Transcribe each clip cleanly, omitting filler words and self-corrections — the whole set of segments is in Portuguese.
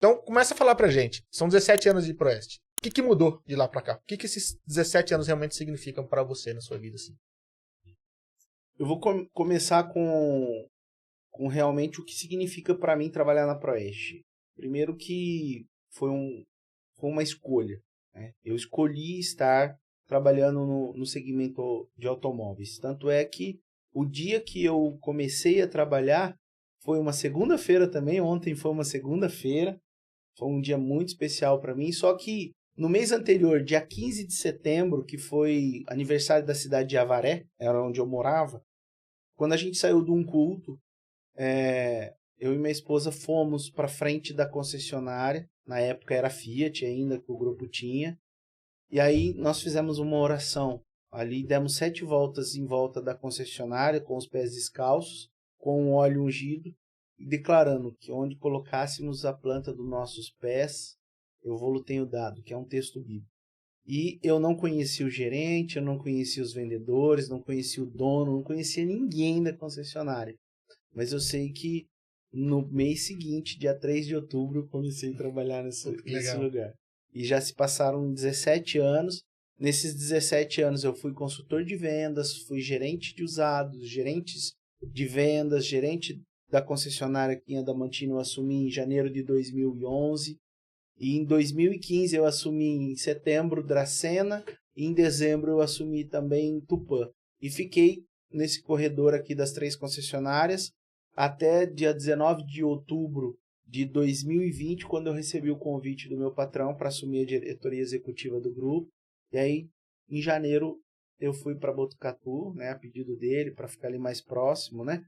Então, começa a falar pra gente. São 17 anos de Proeste. O que mudou de lá pra cá? O que esses 17 anos realmente significam pra você na sua vida, assim? Eu vou começar com realmente o que significa para mim trabalhar na Proeste. Primeiro que foi uma escolha, né? Eu escolhi estar trabalhando no segmento de automóveis. Tanto é que o dia que eu comecei a trabalhar foi uma segunda-feira também. Ontem foi uma segunda-feira. Foi um dia muito especial para mim. Só que no mês anterior, dia 15 de setembro, que foi aniversário da cidade de Avaré, era onde eu morava, quando a gente saiu de um culto, eu e minha esposa fomos para frente da concessionária. Na época era Fiat ainda, que o grupo tinha. E aí nós fizemos uma oração. Ali demos 7 voltas em volta da concessionária, com os pés descalços, com o óleo ungido, e declarando que onde colocássemos a planta dos nossos pés, eu vou-lo tenho dado, que é um texto bíblico. E eu não conhecia o gerente, eu não conhecia os vendedores, não conhecia o dono, não conhecia ninguém da concessionária. Mas eu sei que no mês seguinte, dia 3 de outubro, eu comecei a trabalhar nesse lugar. E já se passaram 17 anos. Nesses 17 anos eu fui consultor de vendas, fui gerente de usados, gerentes de vendas, gerente da concessionária aqui em Adamantina eu assumi em janeiro de 2011. E em 2015 eu assumi em setembro Dracena e em dezembro eu assumi também Tupã. E fiquei nesse corredor aqui das 3 concessionárias até dia 19 de outubro de 2020, quando eu recebi o convite do meu patrão para assumir a diretoria executiva do grupo. E aí, em janeiro, eu fui para Botucatu, né, a pedido dele, para ficar ali mais próximo, né,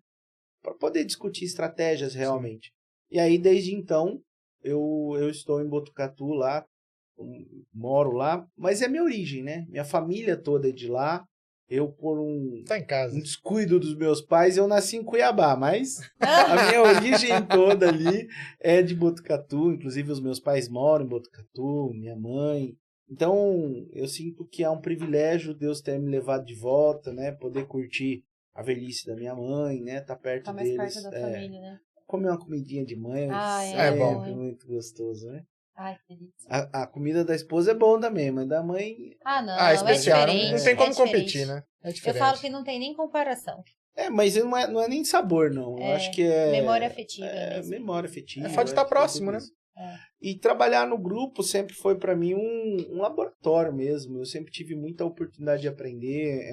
para poder discutir estratégias realmente. Sim. E aí, desde então, eu estou em Botucatu lá, moro lá, mas é minha origem, né? Minha família toda é de lá. Eu, por tá em casa. Um descuido dos meus pais, eu nasci em Cuiabá, mas a minha origem toda ali é de Botucatu. Inclusive, os meus pais moram em Botucatu, minha mãe. Então, eu sinto que é um privilégio Deus ter me levado de volta, né? Poder curtir a velhice da minha mãe, né? Tá perto tá mais deles. Perto da família, né? Comer uma comidinha de mãe é bom. Muito gostoso, né? Ai, que delícia. A comida da esposa é bom também, mas da mãe... Não, especial. é diferente. Não tem como competir, né? É diferente. Eu falo que não tem nem comparação. Mas não é nem sabor, não. Eu acho que é... memória afetiva. Memória afetiva. É só de estar próximo, né? E trabalhar no grupo sempre foi para mim um laboratório mesmo. Eu sempre tive muita oportunidade de aprender.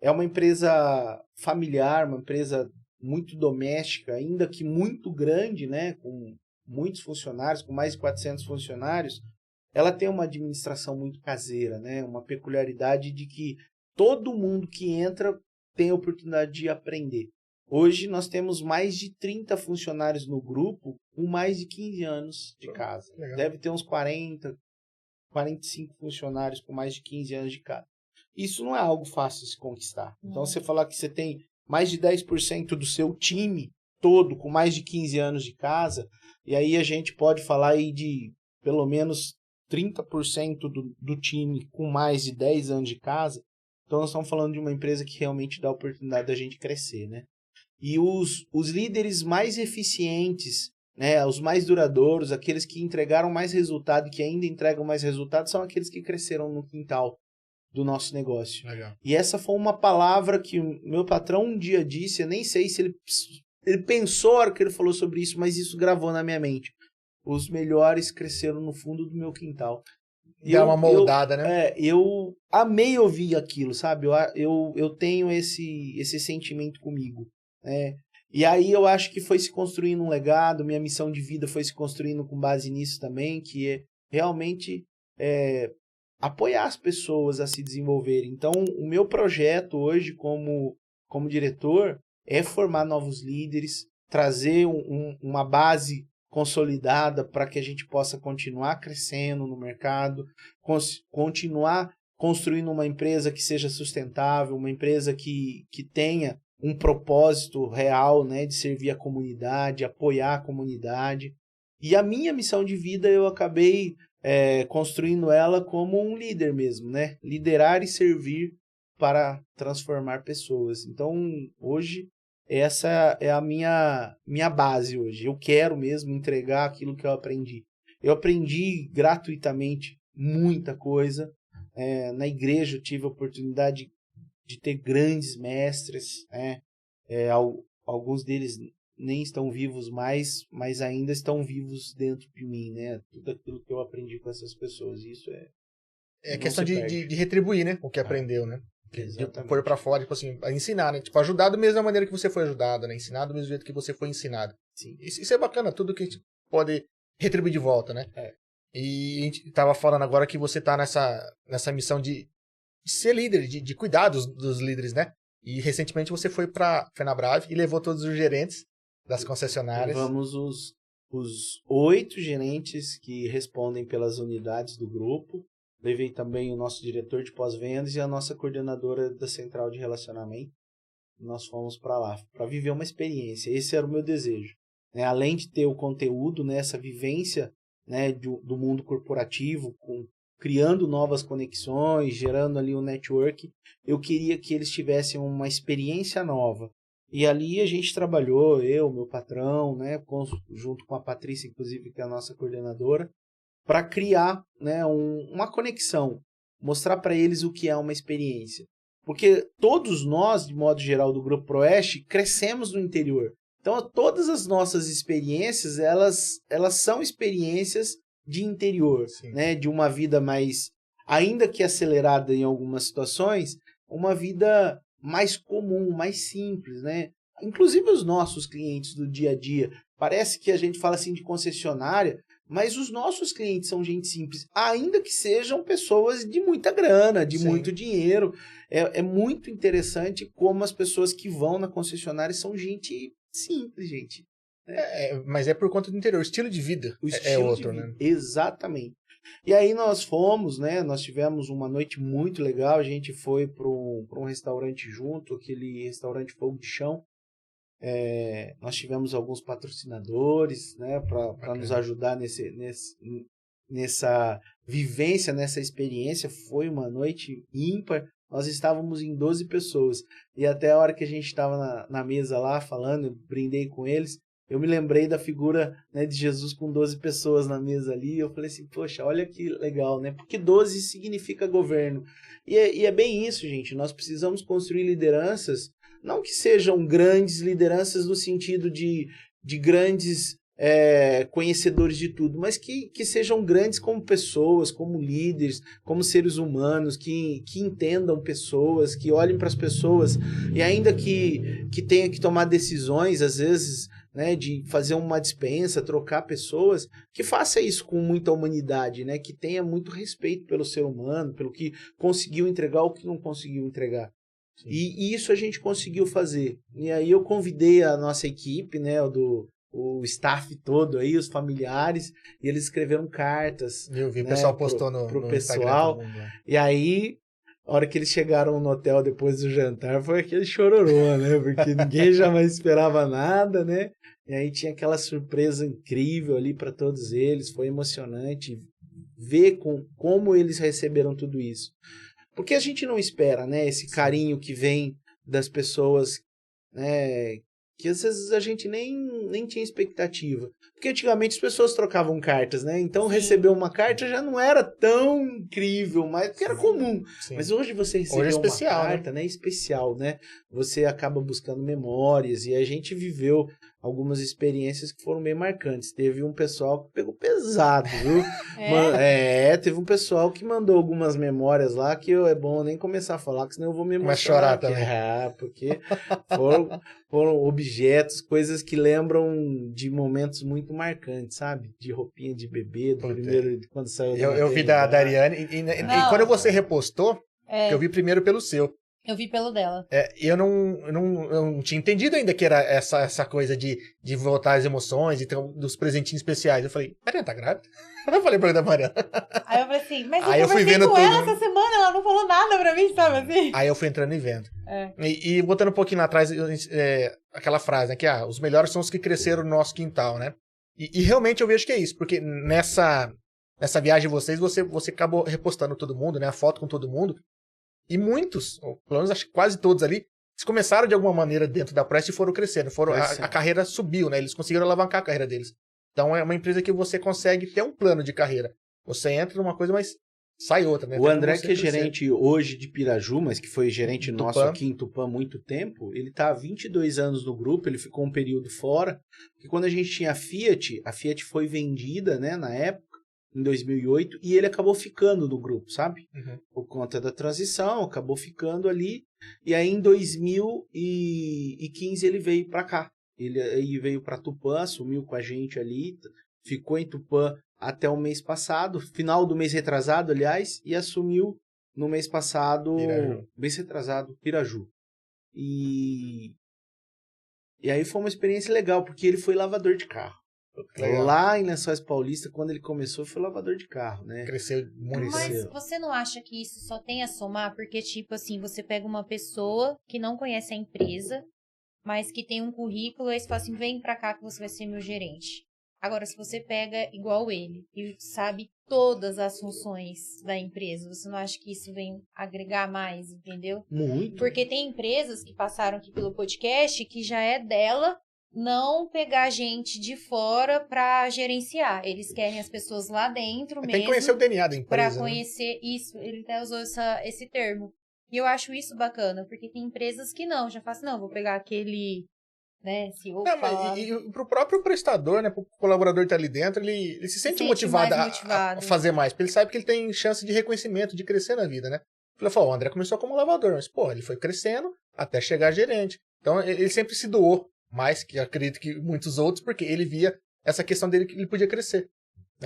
É uma empresa familiar, uma empresa muito doméstica, ainda que muito grande, né? Com muitos funcionários, com mais de 400 funcionários. Ela tem uma administração muito caseira, né? Uma peculiaridade de que todo mundo que entra tem a oportunidade de aprender. Hoje nós temos mais de 30 funcionários no grupo com mais de 15 anos de casa. Legal. Deve ter uns 40, 45 funcionários com mais de 15 anos de casa. Isso não é algo fácil de se conquistar. Então, você falar que você tem mais de 10% do seu time todo com mais de 15 anos de casa, e aí a gente pode falar aí de pelo menos 30% do time com mais de 10 anos de casa. Então, nós estamos falando de uma empresa que realmente dá a oportunidade da gente crescer, né? E os líderes mais eficientes, né, os mais duradouros, aqueles que entregaram mais resultado e que ainda entregam mais resultado, são aqueles que cresceram no quintal do nosso negócio. Legal. E essa foi uma palavra que o meu patrão um dia disse, eu nem sei se ele pensou a hora que ele falou sobre isso, mas isso gravou na minha mente. Os melhores cresceram no fundo do meu quintal. Dá uma moldada, né? Eu amei ouvir aquilo, sabe? Eu tenho esse sentimento comigo. E aí eu acho que foi se construindo um legado, minha missão de vida foi se construindo com base nisso também, que é realmente apoiar as pessoas a se desenvolverem. Então, o meu projeto hoje como diretor é formar novos líderes, trazer uma base consolidada para que a gente possa continuar crescendo no mercado, continuar construindo uma empresa que seja sustentável, uma empresa que tenha um propósito real, né, de servir a comunidade, apoiar a comunidade. E a minha missão de vida eu acabei construindo ela como um líder mesmo, né? Liderar e servir para transformar pessoas. Então, hoje, essa é a minha base hoje. Eu quero mesmo entregar aquilo que eu aprendi. Eu aprendi gratuitamente muita coisa. Na igreja eu tive a oportunidade de ter grandes mestres, né? Alguns deles nem estão vivos mais, mas ainda estão vivos dentro de mim, né? Tudo aquilo que eu aprendi com essas pessoas, isso É não questão se de perde. retribuir, né? O que aprendeu, né? De Exatamente. pôr pra fora, tipo assim, a ensinar, né? Tipo, ajudar da mesma maneira que você foi ajudado, né? Ensinar do mesmo jeito que você foi ensinado. Sim. Isso é bacana, tudo que a gente pode retribuir de volta, né? É. E a gente tava falando agora que você tá nessa missão de ser líder, de cuidar dos líderes, né? E recentemente você foi pra Fenabrave e levou todos os gerentes das concessionárias. Levamos os 8 gerentes que respondem pelas unidades do grupo. Levei também o nosso diretor de pós-vendas e a nossa coordenadora da central de relacionamento. Nós fomos para lá, para viver uma experiência. Esse era o meu desejo, né? Além de ter o conteúdo, né, essa vivência, né, do mundo corporativo, criando novas conexões, gerando ali um network, eu queria que eles tivessem uma experiência nova. E ali a gente trabalhou, eu, meu patrão, né, junto com a Patrícia, inclusive, que é a nossa coordenadora, para criar, né, uma conexão, mostrar para eles o que é uma experiência. Porque todos nós, de modo geral, do Grupo Proeste, crescemos no interior. Então, todas as nossas experiências, elas são experiências de interior, né, de uma vida mais, ainda que acelerada em algumas situações, uma vida mais comum, mais simples, né? Inclusive os nossos clientes do dia a dia. Parece que a gente fala assim de concessionária, mas os nossos clientes são gente simples, ainda que sejam pessoas de muita grana, de muito dinheiro. É muito interessante como as pessoas que vão na concessionária são gente simples, gente. Mas é por conta do interior. O estilo de vida é outro, né? Exatamente. E aí nós fomos, né? Nós tivemos uma noite muito legal. A gente foi para um restaurante junto, aquele restaurante Fogo de Chão. Nós tivemos alguns patrocinadores, né, para nos ajudar nessa vivência, nessa experiência. Foi uma noite ímpar. Nós estávamos em 12 pessoas. E até a hora que a gente estava na mesa lá falando, eu brindei com eles, eu me lembrei da figura, né, de Jesus com 12 pessoas na mesa ali. Eu falei assim, poxa, olha que legal, né? Porque 12 significa governo. E é bem isso, gente. Nós precisamos construir lideranças, não que sejam grandes lideranças no sentido de grandes conhecedores de tudo, mas que sejam grandes como pessoas, como líderes, como seres humanos, que entendam pessoas, que olhem para as pessoas, e ainda que tenha que tomar decisões, às vezes, né, de fazer uma dispensa, trocar pessoas, que faça isso com muita humanidade, né, que tenha muito respeito pelo ser humano, pelo que conseguiu entregar ou que não conseguiu entregar. E isso a gente conseguiu fazer. E aí eu convidei a nossa equipe, né, o staff todo aí, os familiares, e eles escreveram cartas. Eu vi, né, o pessoal postou pro no pessoal. Instagram. Todo mundo, né? E aí, a hora que eles chegaram no hotel depois do jantar, foi aquele chororô, né? Porque ninguém jamais esperava nada, né? E aí tinha aquela surpresa incrível ali para todos eles. Foi emocionante ver como eles receberam tudo isso. Porque a gente não espera, né? Esse carinho que vem das pessoas, né? Que às vezes a gente nem tinha expectativa. Porque antigamente as pessoas trocavam cartas, né? Então receber uma carta já não era tão incrível, mas porque era comum. Sim. Mas hoje você receber Hoje é especial, uma carta, né? Especial, né? Você acaba buscando memórias e a gente viveu algumas experiências que foram bem marcantes. Teve um pessoal que pegou pesado, viu? Teve um pessoal que mandou algumas memórias lá que é bom nem começar a falar, que senão eu vou me emocionar. Mas chorar também. Porque foram objetos, coisas que lembram de momentos muito marcantes, sabe? De roupinha de bebê, do primeiro, quando saiu da Eu vi da Ariane, e quando você repostou, eu vi primeiro pelo seu. Eu vi pelo dela. Eu não tinha entendido ainda que era essa coisa de voltar às emoções, dos presentinhos especiais. Eu falei, Mariana tá grávida? Eu não falei pra da Mariana. Aí eu falei assim, mas Aí eu fui conversei vendo com tudo. ela essa semana, ela não falou nada pra mim, sabe assim? Aí eu fui entrando e vendo. E botando um pouquinho lá atrás, aquela frase, né, que os melhores são os que cresceram no nosso quintal, né? E realmente eu vejo que é isso, porque nessa viagem de vocês, você acabou repostando todo mundo, né? A foto com todo mundo. E muitos, ou pelo menos acho que quase todos ali, Eles começaram de alguma maneira dentro da Proeste e foram crescendo. Crescendo. A carreira subiu, né? Eles conseguiram alavancar a carreira deles. Então é uma empresa que você consegue ter um plano de carreira. Você entra numa coisa, mas sai outra, né? O Até André, você que é crescer. gerente hoje de Piraju, mas que foi gerente Tupã. nosso aqui em Tupã há muito tempo, ele tá há 22 anos no grupo, ele ficou um período fora, porque quando a gente tinha a Fiat foi vendida, né, na época, em 2008, e ele acabou ficando no grupo, sabe? Uhum. Por conta da transição, acabou ficando ali, e aí em 2015 ele veio para cá. Ele veio para Tupã, assumiu com a gente ali, ficou em Tupã até o mês passado, final do mês retrasado, aliás, e assumiu no mês passado, Piraju. E aí foi uma experiência legal, porque ele foi lavador de carro. Legal. Lá em Lençóis Paulista, quando ele começou, foi lavador de carro, né? Cresceu muito. Mas você não acha que isso só tem a somar? Porque, tipo assim, você pega uma pessoa que não conhece a empresa, mas que tem um currículo, aí você fala assim, vem pra cá que você vai ser meu gerente. Agora, se você pega igual ele e sabe todas as funções da empresa, você não acha que isso vem agregar mais, entendeu? Muito. Porque tem empresas que passaram aqui pelo podcast que já é dela não pegar gente de fora pra gerenciar. Eles querem as pessoas lá dentro mesmo. Tem que conhecer o DNA da empresa. Pra conhecer isso. Ele até usou esse termo. E eu acho isso bacana, porque tem empresas que não, já fazem, não, vou pegar aquele, né, CEO. Não, mas e pro próprio prestador, né, pro colaborador que tá ali dentro, ele se sente motivado, a fazer mais, porque ele sabe que ele tem chance de reconhecimento, de crescer na vida, né? Ele falou, o André começou como lavador, mas, pô, ele foi crescendo até chegar a gerente. Então, ele sempre se doou mais, que acredito que muitos outros, porque ele via essa questão dele que ele podia crescer.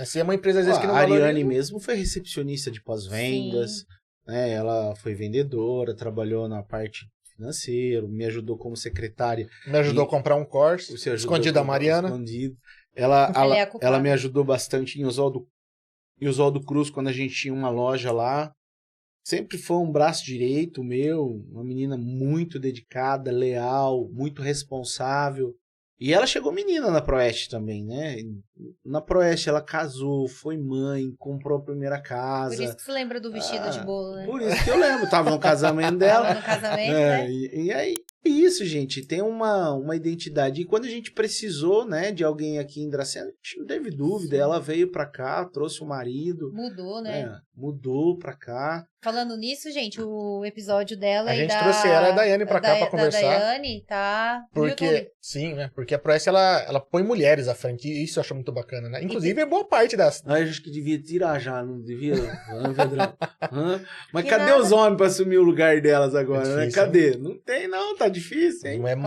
Se é uma empresa, às vezes, que não valoriza... A valoriza... Ariane mesmo foi recepcionista de pós-vendas, né? Ela foi vendedora, trabalhou na parte financeira, me ajudou como secretária. Me ajudou a comprar um Corsa, escondido da Mariana. Escondido. Ela me ajudou bastante em Oswaldo Cruz, quando a gente tinha uma loja lá. Sempre foi um braço direito meu, uma menina muito dedicada, leal, muito responsável. E ela chegou menina na Proeste também, né? Na Proeste ela casou, foi mãe, comprou a primeira casa. Por isso que você lembra do vestido de bolo, né? Por isso que eu lembro, tava no casamento dela. Tava no casamento, né? E aí, isso, gente, tem uma identidade. E quando a gente precisou, né, de alguém aqui em Dracena, a gente não teve dúvida. Ela veio pra cá, trouxe o marido. Mudou, né? Mudou pra cá. Falando nisso, gente, o episódio dela a gente trouxe ela e a Daiane pra cá pra conversar. A Daiane tá no YouTube. Sim, né? Porque a Proeste, ela põe mulheres à frente. E isso eu acho muito bacana, né? Inclusive, é boa parte das... Eu acho que devia tirar já, não devia? Mas que cadê nada. os homens pra assumir o lugar delas agora, né? Difícil, Cadê? Não tem não, tá difícil, hein? Não é